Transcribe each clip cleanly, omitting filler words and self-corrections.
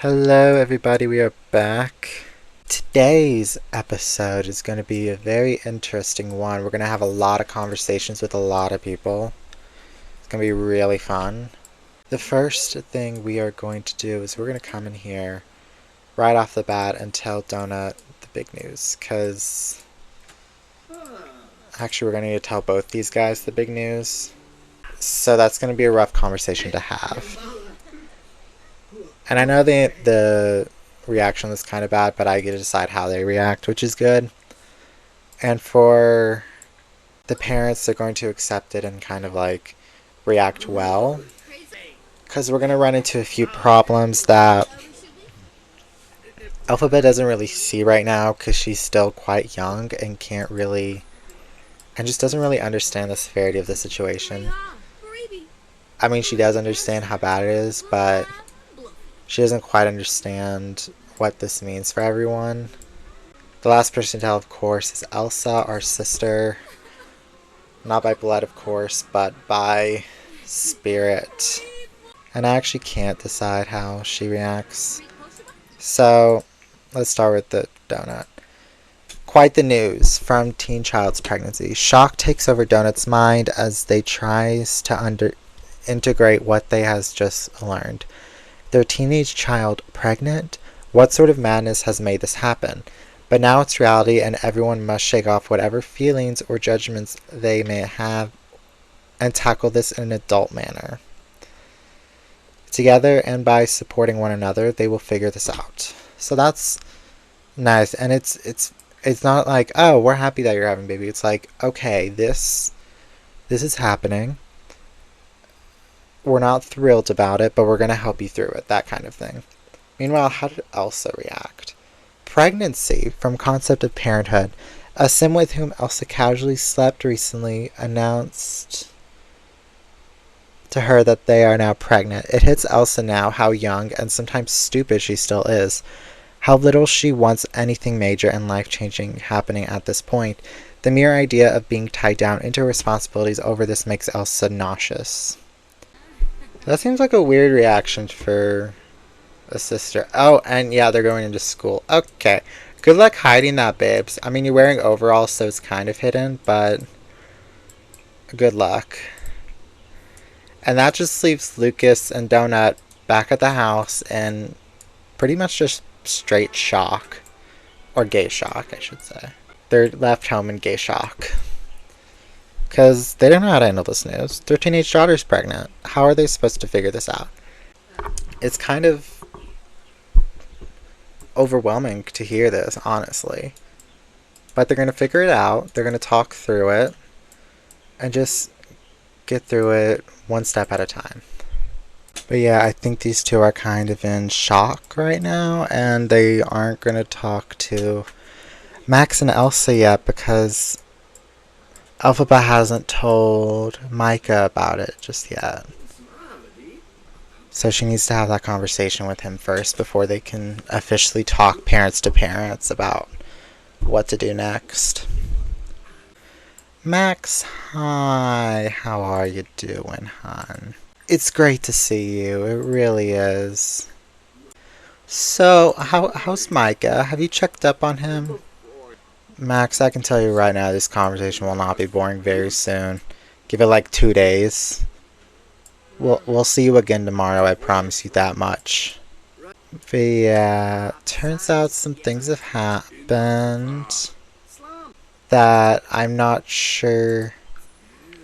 Hello, everybody. We are back. Today's episode is going to be a very interesting one. We're going to have a lot of conversations with a lot of people. It's going to be really fun. The first thing we are going to do is we're going to come in here right off the bat and tell Donut the big news. Because actually, we're going to need to tell both these guys the big news. So that's going to be a rough conversation to have. And I know the reaction was kind of bad, but I get to decide how they react, which is good. And for the parents, they're going to accept it and kind of like react well. Because we're going to run into a few problems that Alphabet doesn't really see right now because she's still quite young and can't really, and just doesn't really understand the severity of the situation. I mean, she does understand how bad it is, but she doesn't quite understand what this means for everyone. The last person to tell, of course, is Elsa, our sister. Not by blood, of course, but by spirit. And I actually can't decide how she reacts. So, let's start with the Donut. Quite the news from teen child's pregnancy. Shock takes over Donut's mind as they tries to integrate what they has just learned. Their teenage child pregnant? What sort of madness has made this happen? But now it's reality and everyone must shake off whatever feelings or judgments they may have and tackle this in an adult manner. Together and by supporting one another, they will figure this out. So that's nice. And it's not like, oh, we're happy that you're having a baby. It's like, okay, this is happening. We're not thrilled about it, but we're going to help you through it, that kind of thing. Meanwhile, how did Elsa react? Pregnancy, from concept of parenthood. A sim with whom Elsa casually slept recently announced to her that they are now pregnant. It hits Elsa now how young and sometimes stupid she still is. How little she wants anything major and life-changing happening at this point. The mere idea of being tied down into responsibilities over this makes Elsa nauseous. That seems like a weird reaction for a sister. Oh, and yeah, they're going into school. Okay. Good luck hiding that, babes. I mean, you're wearing overalls, so it's kind of hidden, but good luck. And that just leaves Lucas and Donut back at the house in pretty much just straight shock. Or gay shock, I should say. They're left home in gay shock. Because they don't know how to handle this news. Their teenage daughter's pregnant. How are they supposed to figure this out? It's kind of overwhelming to hear this, honestly. But they're going to figure it out. They're going to talk through it. And just get through it one step at a time. But yeah, I think these two are kind of in shock right now. And they aren't going to talk to Max and Elsa yet because Alphaba hasn't told Micah about it just yet. So she needs to have that conversation with him first before they can officially talk parents to parents about what to do next. Max, hi. How are you doing, hon? It's great to see you. It really is. So, how's Micah? Have you checked up on him? Max, I can tell you right now, this conversation will not be boring very soon. Give it like 2 days. We'll see you again tomorrow, I promise you that much. But yeah, turns out some things have happened that I'm not sure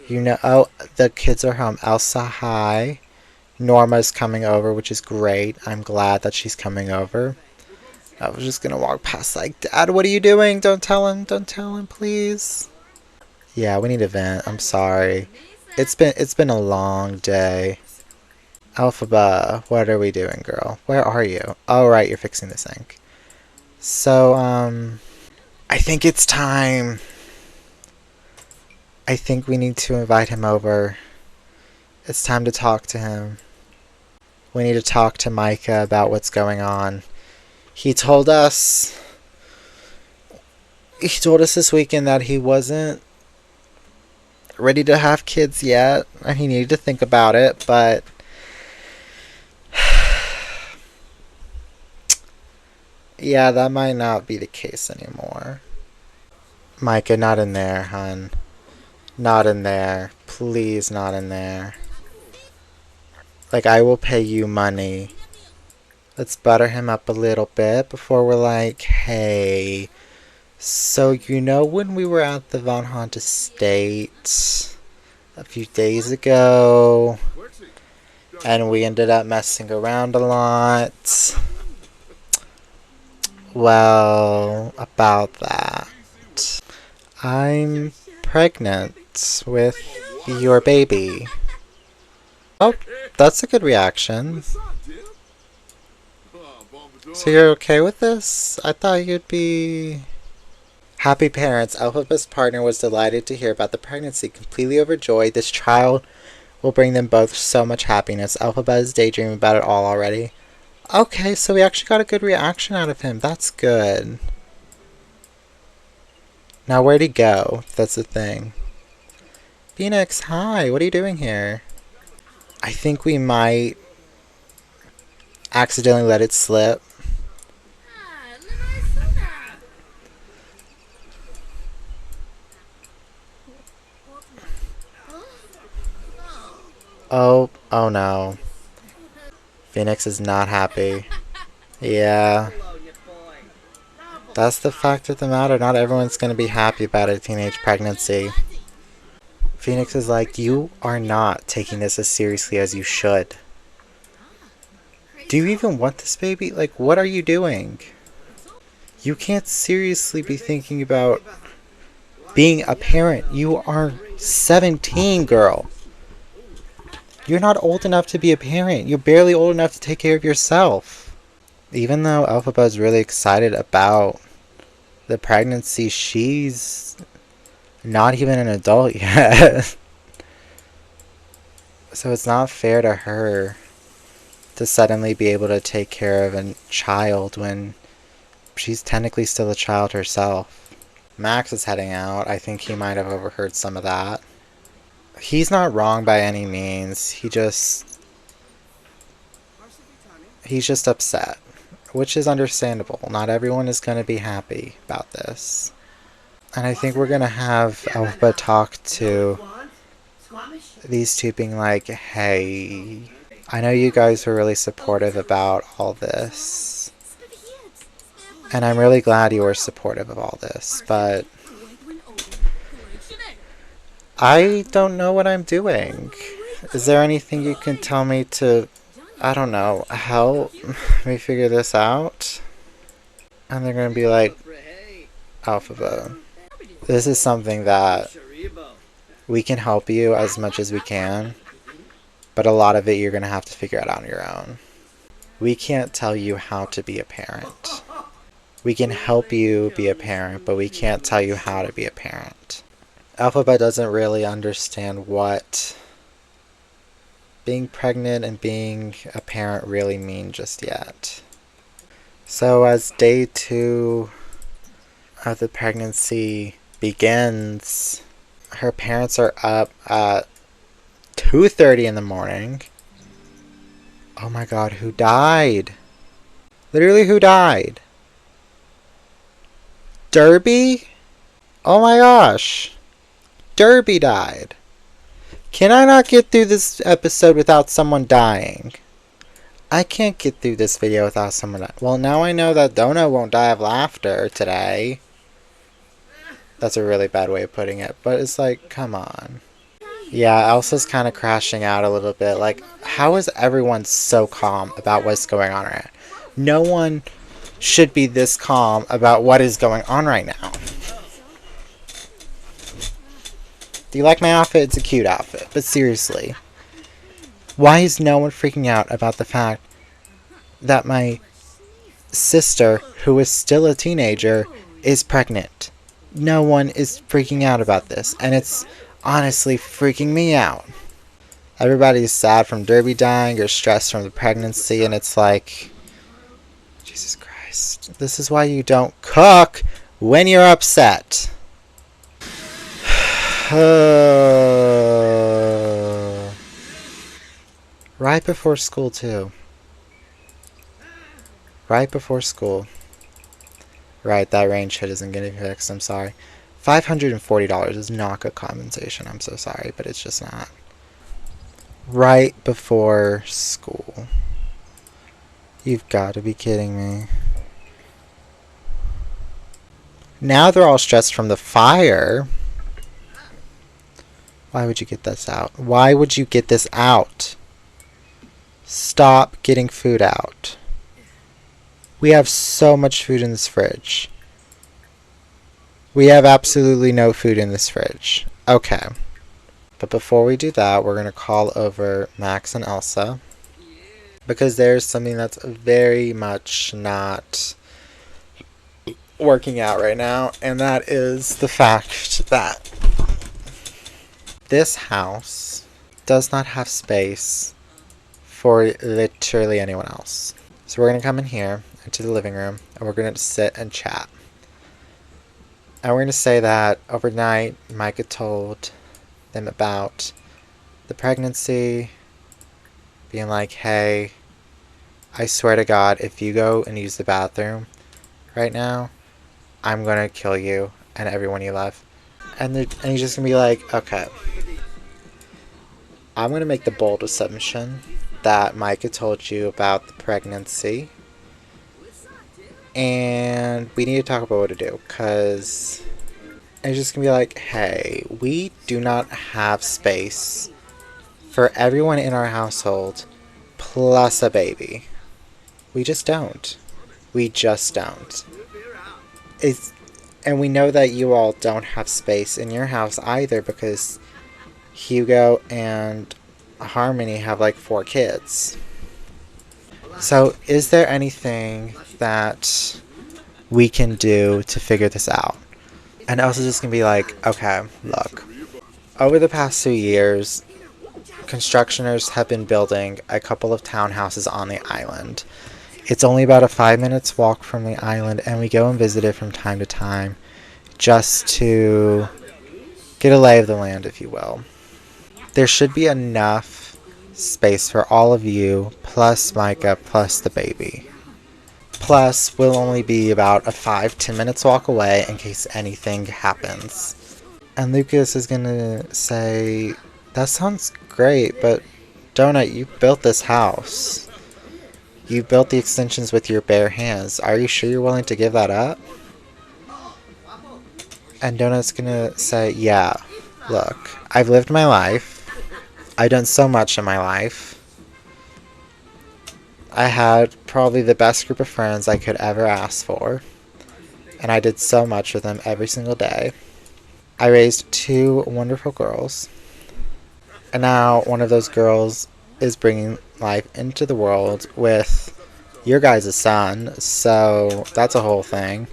you know. Oh, the kids are home. Elsa, hi. Norma's coming over, which is great. I'm glad that she's coming over. I was just gonna walk past like, Dad, what are you doing? Don't tell him, please. Yeah, we need a vent. I'm sorry. It's been a long day. Alphaba, what are we doing, girl? Where are you? Oh, right, you're fixing the sink. So, I think it's time. I think we need to invite him over. It's time to talk to him. We need to talk to Micah about what's going on. He told us this weekend that he wasn't ready to have kids yet, and he needed to think about it, but Yeah, that might not be the case anymore. Micah, not in there, hun. Not in there. Please, not in there. Like, I will pay you money. Let's butter him up a little bit before we're like, hey. So, you know when we were at the Von Hunt estate a few days ago, and we ended up messing around a lot? Well, about that. I'm pregnant with your baby. Oh, that's a good reaction. So you're okay with this? I thought you'd be... Happy parents. Alphabett's partner was delighted to hear about the pregnancy. Completely overjoyed, this child will bring them both so much happiness. Alphabet is daydreaming about it all already. Okay, so we actually got a good reaction out of him. That's good. Now where'd he go? That's the thing. Phoenix, hi. What are you doing here? I think we might accidentally let it slip. Oh no. Phoenix is not happy. Yeah. That's the fact of the matter. Not everyone's gonna be happy about a teenage pregnancy. Phoenix is like, you are not taking this as seriously as you should. Do you even want this baby? Like, what are you doing? You can't seriously be thinking about being a parent. You are 17, girl. You're not old enough to be a parent. You're barely old enough to take care of yourself. Even though Alphaba's really excited about the pregnancy, she's not even an adult yet. So it's not fair to her to suddenly be able to take care of a child when she's technically still a child herself. Max is heading out. I think he might have overheard some of that. He's not wrong by any means. He's just upset, which is understandable. Not everyone is going to be happy about this. And I think we're going to have Alpha talk to these two being like, hey, I know you guys were really supportive about all this. And I'm really glad you were supportive of all this, but I don't know what I'm doing. Is there anything you can tell me to, I don't know, help me figure this out? And they're going to be like, Alphabet, this is something that we can help you as much as we can, but a lot of it you're going to have to figure out on your own. We can't tell you how to be a parent. We can help you be a parent, but we can't tell you how to be a parent. Alphabet doesn't really understand what being pregnant and being a parent really mean just yet. So as day 2 of the pregnancy begins, her parents are up at 2:30 in the morning. Oh my god, who died? Literally, who died? Derby? Oh my gosh. Derby died. Can I not get through this episode without someone dying? I can't get through this video without someone dying. Well, now I know that Donna won't die of laughter today. That's a really bad way of putting it, but it's like, come on. Yeah, Elsa's kind of crashing out a little bit. Like, how is everyone so calm about what's going on right now? No one should be this calm about what is going on right now. Do you like my outfit? It's a cute outfit. But seriously, why is no one freaking out about the fact that my sister, who is still a teenager, is pregnant? No one is freaking out about this, and it's honestly freaking me out. Everybody's sad from Derby dying or stressed from the pregnancy, and it's like, Jesus Christ. This is why you don't cook when you're upset. Right before school, too. Right before school. Right, that rain shit isn't getting fixed. I'm sorry. $540 is not good compensation. I'm so sorry, but it's just not. Right before school. You've got to be kidding me. Now they're all stressed from the fire. Why would you get this out? Why would you get this out? Stop getting food out. We have so much food in this fridge. We have absolutely no food in this fridge. Okay. But before we do that, we're going to call over Max and Elsa. Because there's something that's very much not working out right now. And that is the fact that this house does not have space for literally anyone else. So we're going to come in here into the living room and we're going to sit and chat. And we're going to say that overnight Micah told them about the pregnancy, being like, hey, I swear to God, if you go and use the bathroom right now, I'm going to kill you and everyone you love. And he's just going to be like, okay, I'm going to make the bold assumption that Micah told you about the pregnancy. And we need to talk about what to do, because it's just going to be like, hey, we do not have space for everyone in our household plus a baby. We just don't. We just don't. And we know that you all don't have space in your house either, because Hugo and Harmony have like 4 kids. So is there anything that we can do to figure this out? And Elsa's just going to be like, okay, look. Over the past 2 years, constructioners have been building a couple of townhouses on the island. It's only about a 5 minutes walk from the island, and we go and visit it from time to time just to get a lay of the land, if you will. There should be enough space for all of you, plus Micah, plus the baby. Plus, we'll only be about a 5-10 minutes walk away in case anything happens. And Lucas is gonna say, that sounds great, but Donut, you built this house. You built the extensions with your bare hands. Are you sure you're willing to give that up? And Donut's gonna say, yeah, look, I've lived my life. I've done so much in my life. I had probably the best group of friends I could ever ask for. And I did so much with them every single day. I raised 2 wonderful girls. And now one of those girls is bringing life into the world with your guys' son. So that's a whole thing.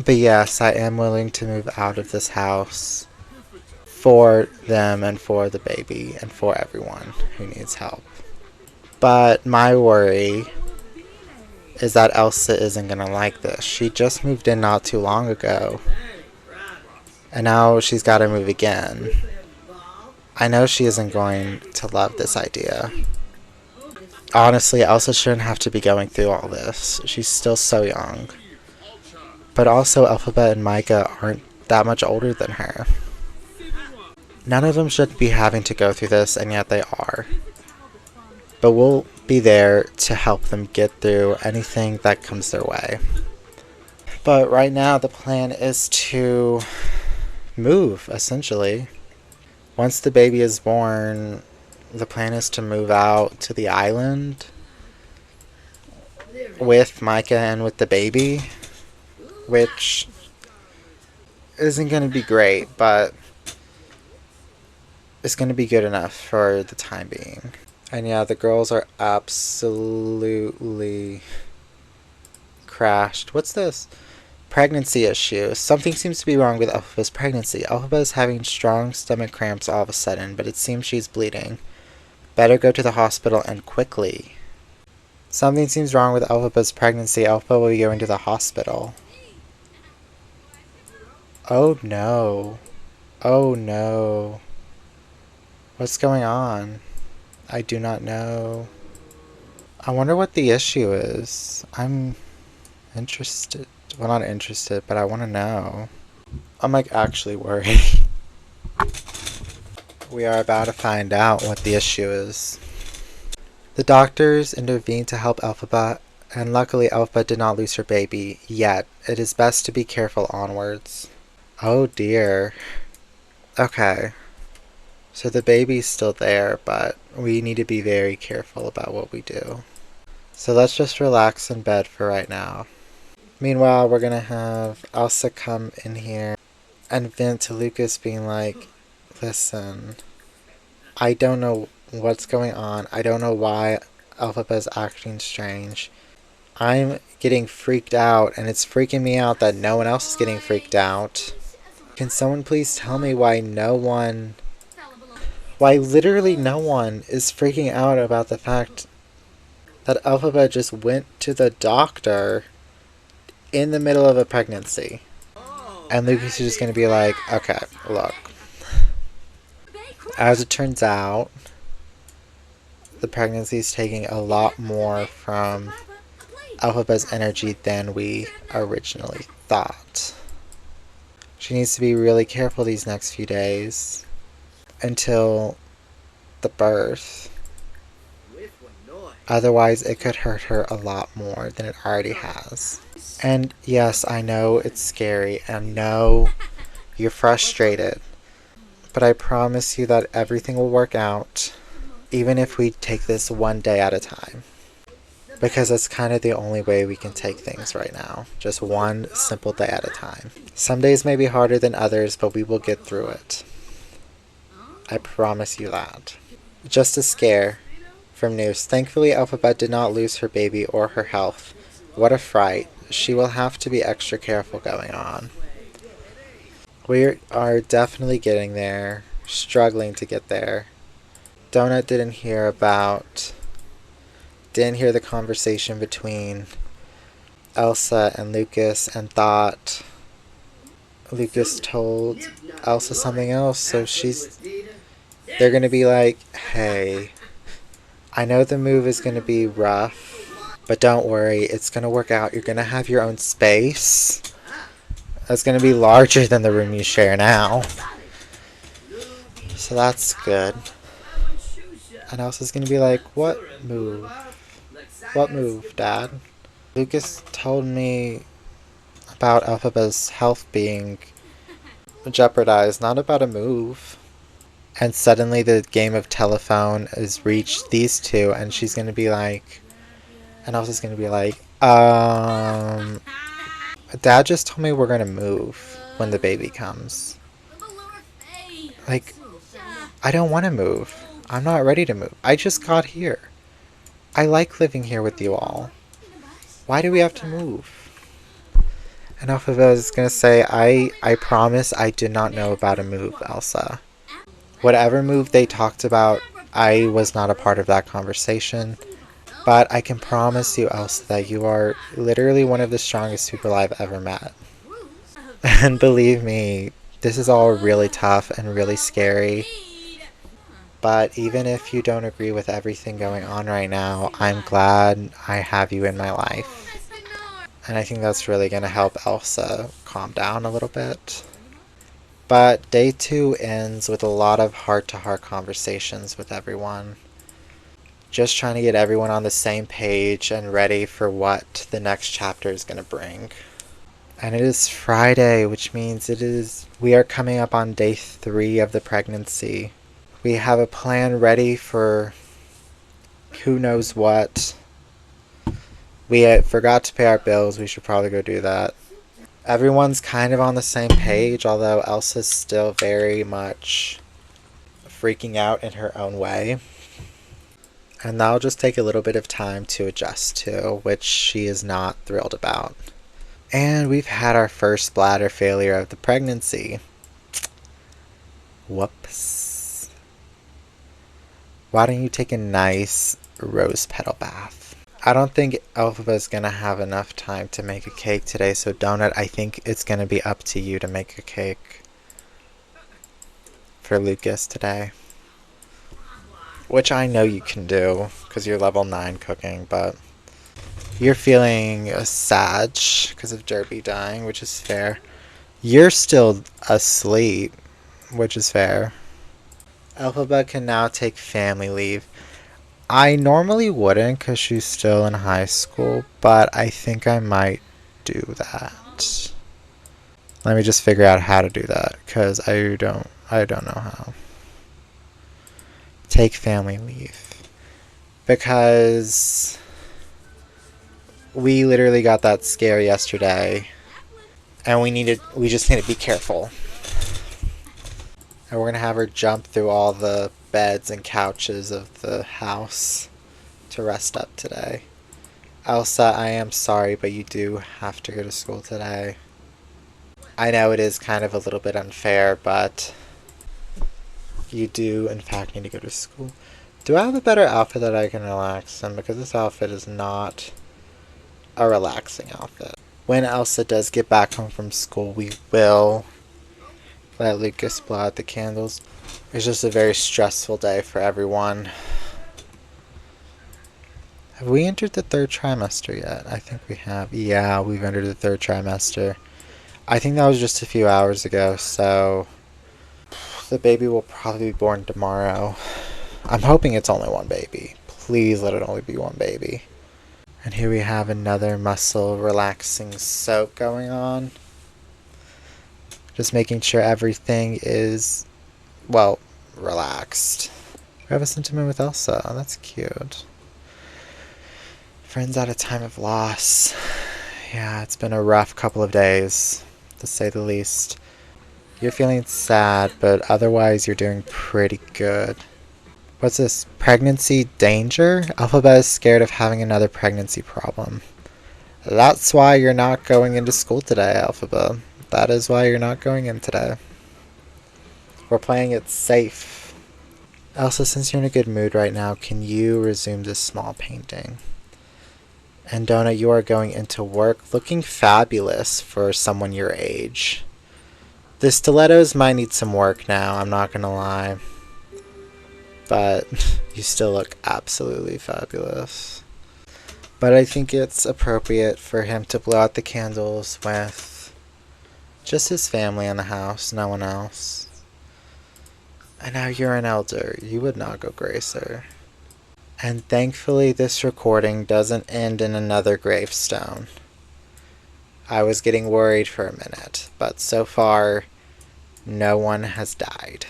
But yes, I am willing to move out of this house for them and for the baby and for everyone who needs help. But my worry is that Elsa isn't going to like this. She just moved in not too long ago. And now she's got to move again. I know she isn't going to love this idea. Honestly, Elsa shouldn't have to be going through all this. She's still so young. But also, Alphabet and Micah aren't that much older than her. None of them should be having to go through this, and yet they are. But we'll be there to help them get through anything that comes their way. But right now, the plan is to move, essentially. Once the baby is born, the plan is to move out to the island with Micah and with the baby, which isn't going to be great, but it's going to be good enough for the time being. And yeah, the girls are absolutely crashed. What's this? Pregnancy issue. Something seems to be wrong with Elphaba's pregnancy. Elphaba is having strong stomach cramps all of a sudden, but it seems she's bleeding. Better go to the hospital and quickly. Something seems wrong with Elphaba's pregnancy. Elphaba will be going to the hospital. Oh no. Oh no. What's going on? I do not know. I wonder what the issue is. I'm interested. Well, not interested, but I want to know. I'm like actually worried. We are about to find out what the issue is. The doctors intervened to help Alphaba, and luckily Alphaba did not lose her baby, yet. It is best to be careful onwards. Oh dear. Okay. So the baby's still there, but we need to be very careful about what we do. So let's just relax in bed for right now. Meanwhile, we're gonna have Elsa come in here and vent to Lucas being like, listen, I don't know what's going on. I don't know why Alphaba's acting strange. I'm getting freaked out, and it's freaking me out that no one else is getting freaked out. Can someone please tell me why literally no one is freaking out about the fact that Alphaba just went to the doctor in the middle of a pregnancy? And Lucas is just going to be like, okay, look. As it turns out, the pregnancy is taking a lot more from Alphaba's energy than we originally thought. She needs to be really careful these next few days until the birth. Otherwise, it could hurt her a lot more than it already has. And yes, I know it's scary, and no, you're frustrated. But I promise you that everything will work out, even if we take this one day at a time. Because that's kind of the only way we can take things right now. Just one simple day at a time. Some days may be harder than others, but we will get through it. I promise you that. Just a scare from news. Thankfully, Alphabet did not lose her baby or her health. What a fright. She will have to be extra careful going on. We are definitely getting there. Struggling to get there. Donut didn't hear the conversation between Elsa and Lucas and thought Lucas told Elsa something else, so they're gonna be like, hey, I know the move is gonna be rough, but don't worry, it's gonna work out. You're gonna have your own space. That's gonna be larger than the room you share now. So that's good. And Elsa's gonna be like, what move? What move, Dad? Lucas told me about Alphaba's health being jeopardized, not about a move. And suddenly the game of telephone has reached these two, and she's gonna be like, and Elsa's gonna be like, Dad just told me we're gonna move when the baby comes. Like, I don't want to move. I'm not ready to move. I just got here. I like living here with you all. Why do we have to move? And Alphaba is going to say, I promise I did not know about a move, Elsa. Whatever move they talked about, I was not a part of that conversation. But I can promise you, Elsa, that you are literally one of the strongest people I've ever met. And believe me, this is all really tough and really scary. But even if you don't agree with everything going on right now, I'm glad I have you in my life. And I think that's really going to help Elsa calm down a little bit. But day 2 ends with a lot of heart-to-heart conversations with everyone. Just trying to get everyone on the same page and ready for what the next chapter is going to bring. And it is Friday, which means we are coming up on day 3 of the pregnancy. We have a plan ready for who knows what. We forgot to pay our bills. We should probably go do that. Everyone's kind of on the same page, although Elsa's still very much freaking out in her own way. And that'll just take a little bit of time to adjust to, which she is not thrilled about. And we've had our first bladder failure of the pregnancy. Whoops. Why don't you take a nice rose petal bath? I don't think Elphaba's gonna have enough time to make a cake today, so Donut, I think it's gonna be up to you to make a cake for Lucas today. Which I know you can do, because you're level 9 cooking, but You're feeling sad because of Derby dying, which is fair. You're still asleep, which is fair. Elphaba can now take family leave. I normally wouldn't because she's still in high school, but I think I might do that. Let me just figure out how to do that because I don't know how. Take family leave. Because we literally got that scare yesterday and we just need to be careful. And we're gonna have her jump through all the beds and couches of the house to rest up today. Elsa, I am sorry, but you do have to go to school today. I know it is kind of a little bit unfair, but you do in fact need to go to school. Do I have a better outfit that I can relax in? Because this outfit is not a relaxing outfit. When Elsa does get back home from school, we will let Lucas blow out the candles. It's just a very stressful day for everyone. Have we entered the third trimester yet? I think we have. Yeah, we've entered the third trimester. I think that was just a few hours ago, so the baby will probably be born tomorrow. I'm hoping it's only one baby. Please let it only be one baby. And here we have another muscle relaxing soak going on. Just making sure everything is, well, relaxed. We have a sentiment with Elsa. Oh, that's cute. Friends at a time of loss. Yeah, it's been a rough couple of days, to say the least. You're feeling sad, but otherwise you're doing pretty good. What's this? Pregnancy danger? Elphaba is scared of having another pregnancy problem. That's why you're not going into school today, Elphaba. That is why you're not going in today. We're playing it safe. Elsa, since you're in a good mood right now, can you resume this small painting? And Donut, you are going into work looking fabulous for someone your age. The stilettos might need some work now, I'm not gonna lie. But you still look absolutely fabulous. But I think it's appropriate for him to blow out the candles with just his family in the house, no one else. And now you're an elder, you would not go gracer. And thankfully this recording doesn't end in another gravestone. I was getting worried for a minute, but so far, no one has died.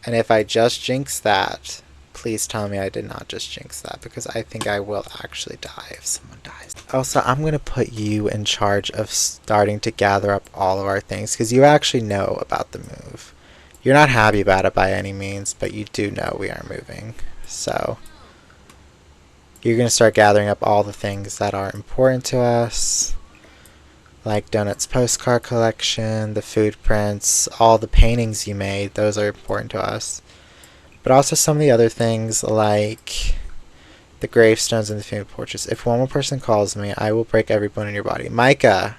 And if I just jinx that, please tell me I did not just jinx that, because I think I will actually die if someone dies. Also, I'm going to put you in charge of starting to gather up all of our things, because you actually know about the move. You're not happy about it by any means, but you do know we are moving. So, you're going to start gathering up all the things that are important to us, like Donut's postcard collection, the food prints, all the paintings you made, those are important to us. But also some of the other things like the gravestones and the family portraits. If one more person calls me, I will break every bone in your body. Micah,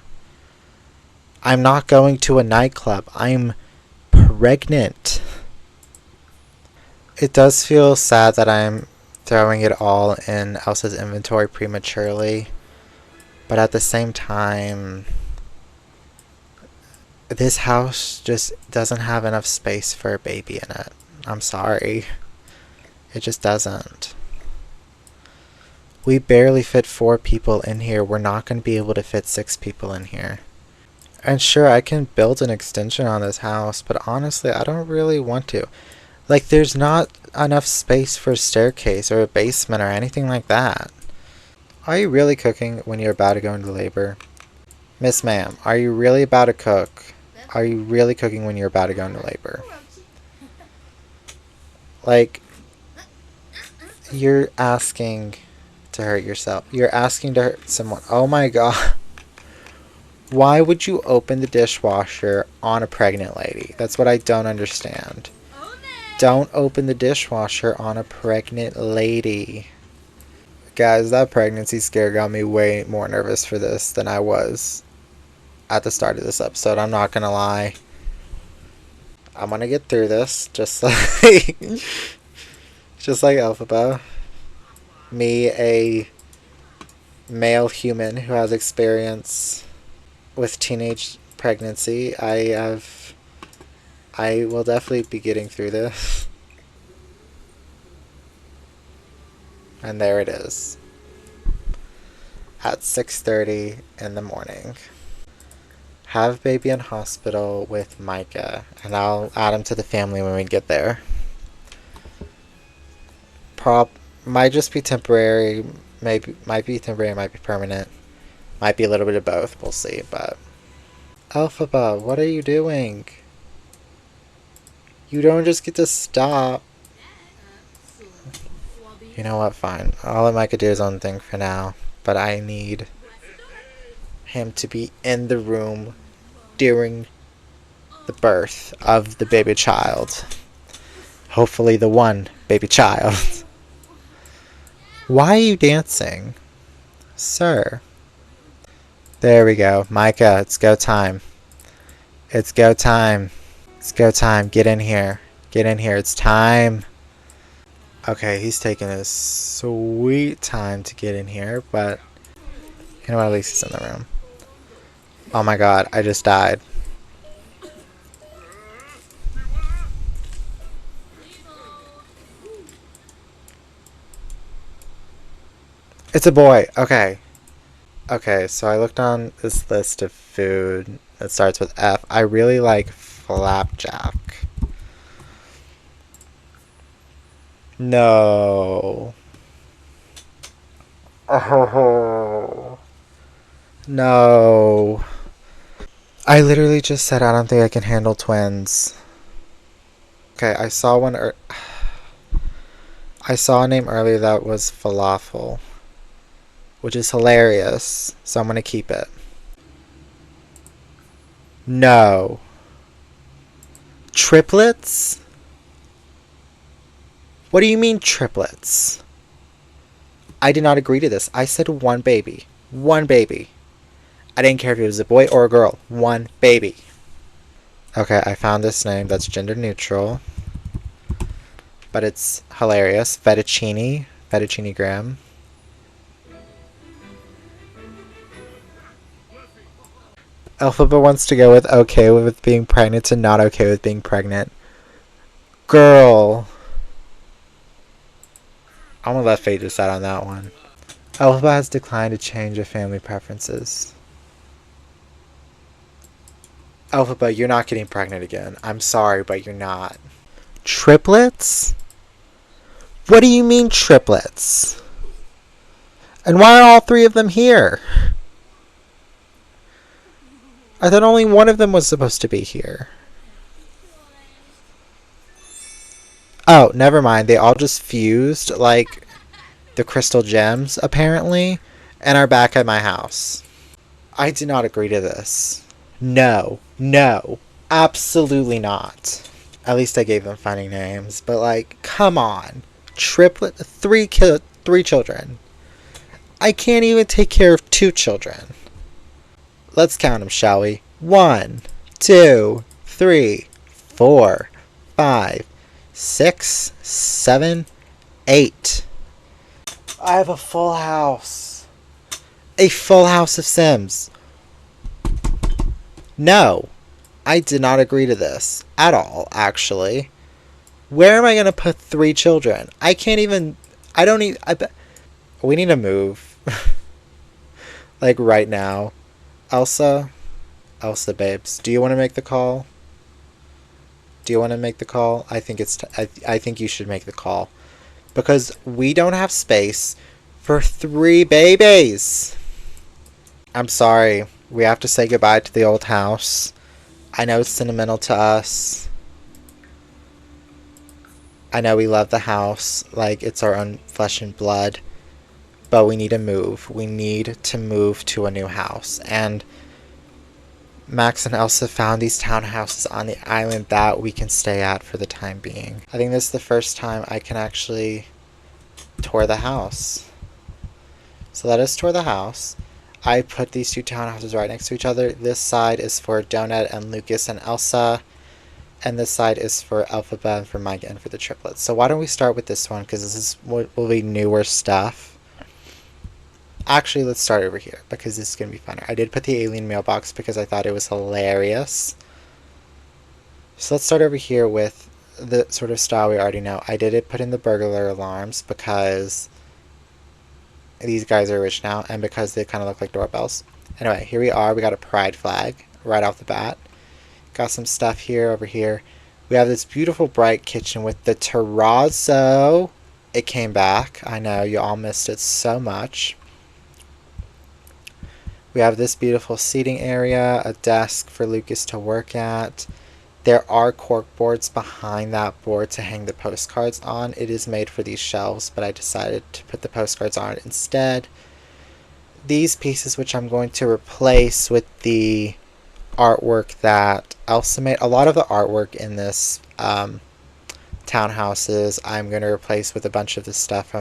I'm not going to a nightclub. I'm pregnant. It does feel sad that I'm throwing it all in Elsa's inventory prematurely. But at the same time, this house just doesn't have enough space for a baby in it. I'm sorry. It just doesn't. We barely fit 4 people in here. We're not going to be able to fit 6 people in here. And sure, I can build an extension on this house, but honestly, I don't really want to. Like, there's not enough space for a staircase or a basement or anything like that. Are you really cooking when you're about to go into labor? Miss Ma'am, are you really about to cook? Are you really cooking when you're about to go into labor? Like, you're asking to hurt yourself. You're asking to hurt someone. Oh my god. Why would you open the dishwasher on a pregnant lady? That's what I don't understand. Don't open the dishwasher on a pregnant lady. Guys, that pregnancy scare got me way more nervous for this than I was at the start of this episode. I'm not gonna lie. I'm gonna get through this, just like just like Elphaba. Me, a male human who has experience with teenage pregnancy, I will definitely be getting through this. And there it is. At 6:30 in the morning. Have baby in hospital with Micah, and I'll add him to the family when we get there. Might just be temporary, might be temporary, might be permanent, might be a little bit of both. We'll see. But Alphaba, what are you doing? You don't just get to stop. You know what? Fine. I'll let Micah do his own thing for now. But I need him to be in the room during the birth of the baby child. Hopefully the one baby child. Why are you dancing? Sir. There we go. Micah, it's go time. It's go time. It's go time. Get in here. Get in here. It's time. Okay, he's taking his sweet time to get in here, but you know what? At least he's in the room. Oh my god, I just died. It's a boy. Okay. Okay, so I looked on this list of food that starts with F. I really like flapjack. No. Oh. No. I literally just said I don't think I can handle twins. Okay, I saw I saw a name earlier that was falafel, which is hilarious, so I'm gonna keep it. No. Triplets? What do you mean triplets? I did not agree to this. I said one baby. One baby. I didn't care if it was a boy or a girl. One baby. Okay, I found this name that's gender neutral. But it's hilarious. Fettuccine. Fettuccine Graham. Alphaba wants to go with okay with being pregnant to not okay with being pregnant. Girl. I'm gonna let fate decide on that one. Alphaba has declined a change of family preferences. Alphaba, you're not getting pregnant again. I'm sorry, but you're not. Triplets? What do you mean triplets? And why are all three of them here? I thought only one of them was supposed to be here. Oh, never mind. They all just fused like the crystal gems, apparently, and are back at my house. I did not agree to this. No. No. Absolutely not. At least I gave them funny names, but like, come on. Three children. I can't even take care of 2 children. Let's count them, shall we? 1, 2, 3, 4, 5, 6, 7, 8. I have a full house. A full house of Sims. No, I did not agree to this at all, actually. Where am I going to put 3 children? I can't even... I don't even... We need to move. Like, right now. Elsa, babes, do you want to make the call? Do you want to make the call? I think I think you should make the call. Because we don't have space for 3 babies. I'm sorry. We have to say goodbye to the old house. I know it's sentimental to us. I know we love the house like it's our own flesh and blood. But we need to move. We need to move to a new house. And Max and Elsa found these townhouses on the island that we can stay at for the time being. I think this is the first time I can actually tour the house. So let us tour the house. I put these 2 townhouses right next to each other. This side is for Donut and Lucas and Elsa. And this side is for Alphaba and for Micah and for the triplets. So why don't we start with this one, because this is what will be newer stuff. Actually, let's start over here because this is going to be funner. I did put the alien mailbox because I thought it was hilarious. So let's start over here with the sort of style we already know. I did put in the burglar alarms because these guys are rich now and because they kind of look like doorbells. Anyway, here we are. We got a pride flag right off the bat. Got some stuff here, over here. We have this beautiful bright kitchen with the terrazzo. It came back. I know, you all missed it so much. We have this beautiful seating area, a desk for Lucas to work at. There are cork boards behind that board to hang the postcards on. It is made for these shelves, but I decided to put the postcards on it instead. These pieces, which I'm going to replace with the artwork that Elsa made. A lot of the artwork in this townhouses I'm going to replace with a bunch of the stuff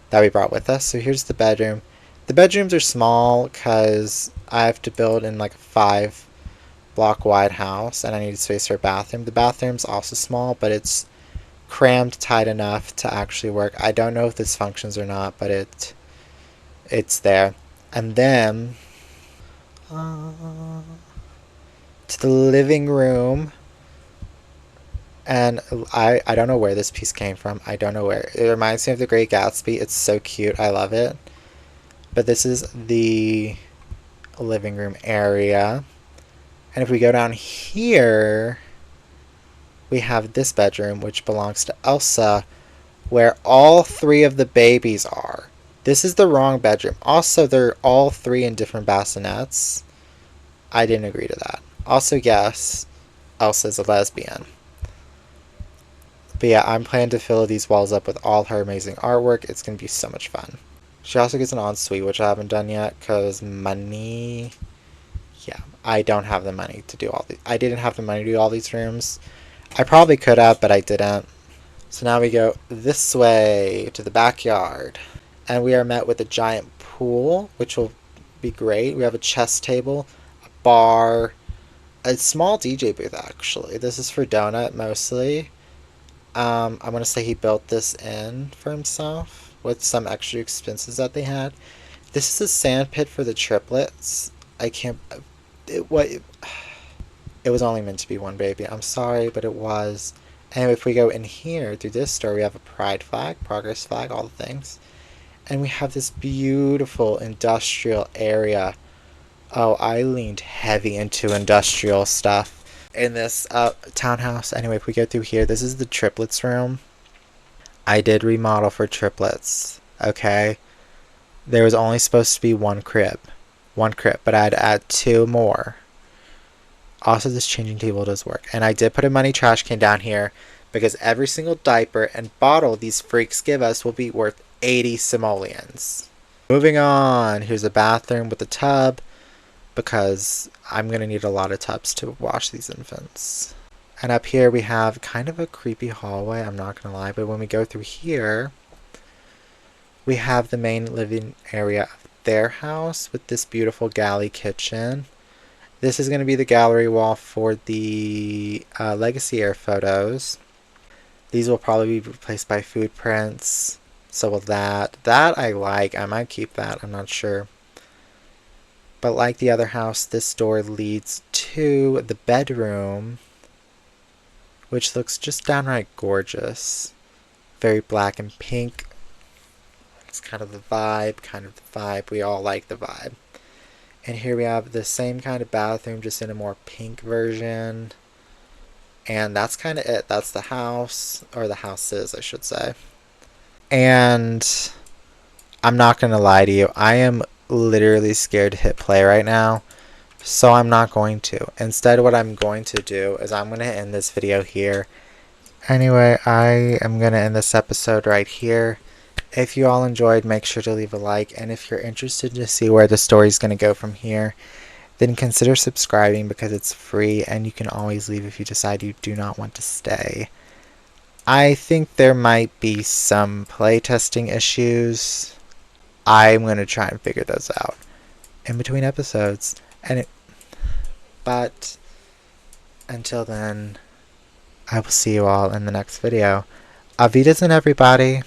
that we brought with us. So here's the bedroom. The bedrooms are small because I have to build in like a 5-block wide house and I need space for a bathroom. The bathroom's also small, but it's crammed tight enough to actually work. I don't know if this functions or not, but it's there. And then to the living room. And I don't know where this piece came from. I don't know where. It reminds me of The Great Gatsby. It's so cute. I love it. But this is the living room area. And if we go down here, we have this bedroom, which belongs to Elsa, where all 3 of the babies are. This is the wrong bedroom. Also, they're all 3 in different bassinets. I didn't agree to that. Also, yes, Elsa's a lesbian. But yeah, I'm planning to fill these walls up with all her amazing artwork. It's going to be so much fun. She also gets an ensuite, which I haven't done yet because money. Yeah, I don't have the money to do all these. I didn't have the money to do all these rooms. I probably could have, but I didn't. So now we go this way to the backyard. And we are met with a giant pool, which will be great. We have a chess table, a bar, a small DJ booth actually. This is for Donut mostly. I'm going to say he built this in for himself with some extra expenses that they had. This is a sand pit for the triplets. I can't... It was only meant to be one baby. I'm sorry, but it was. And if we go in here, through this door, we have a pride flag, progress flag, all the things. And we have this beautiful industrial area. Oh, I leaned heavy into industrial stuff in this townhouse. Anyway, if we go through here, this is the triplets room. I did remodel for triplets, okay? There was only supposed to be one crib, but I had to add 2 more. Also, this changing table does work. And I did put a money trash can down here because every single diaper and bottle these freaks give us will be worth 80 simoleons. Moving on, here's a bathroom with a tub because I'm going to need a lot of tubs to wash these infants. And up here we have kind of a creepy hallway, I'm not going to lie, but when we go through here, we have the main living area of their house with this beautiful galley kitchen. This is going to be the gallery wall for the Legacy Air photos. These will probably be replaced by food prints. So will that. That I like. I might keep that. I'm not sure. But like the other house, this door leads to the bedroom, which looks just downright gorgeous. Very black and pink. It's kind of the vibe. We all like the vibe. And here we have the same kind of bathroom, just in a more pink version. And that's kind of it. That's the house, or the houses, I should say. And I'm not going to lie to you. I am literally scared to hit play right now. So I'm not going to. Instead, what I'm going to do is I'm going to end this video here. Anyway, I am going to end this episode right here. If you all enjoyed, make sure to leave a like. And if you're interested to see where the story is going to go from here, then consider subscribing because it's free and you can always leave if you decide you do not want to stay. I think there might be some playtesting issues. I'm going to try and figure those out in between episodes. But until then, I will see you all in the next video. Auf Wiedersehen, everybody.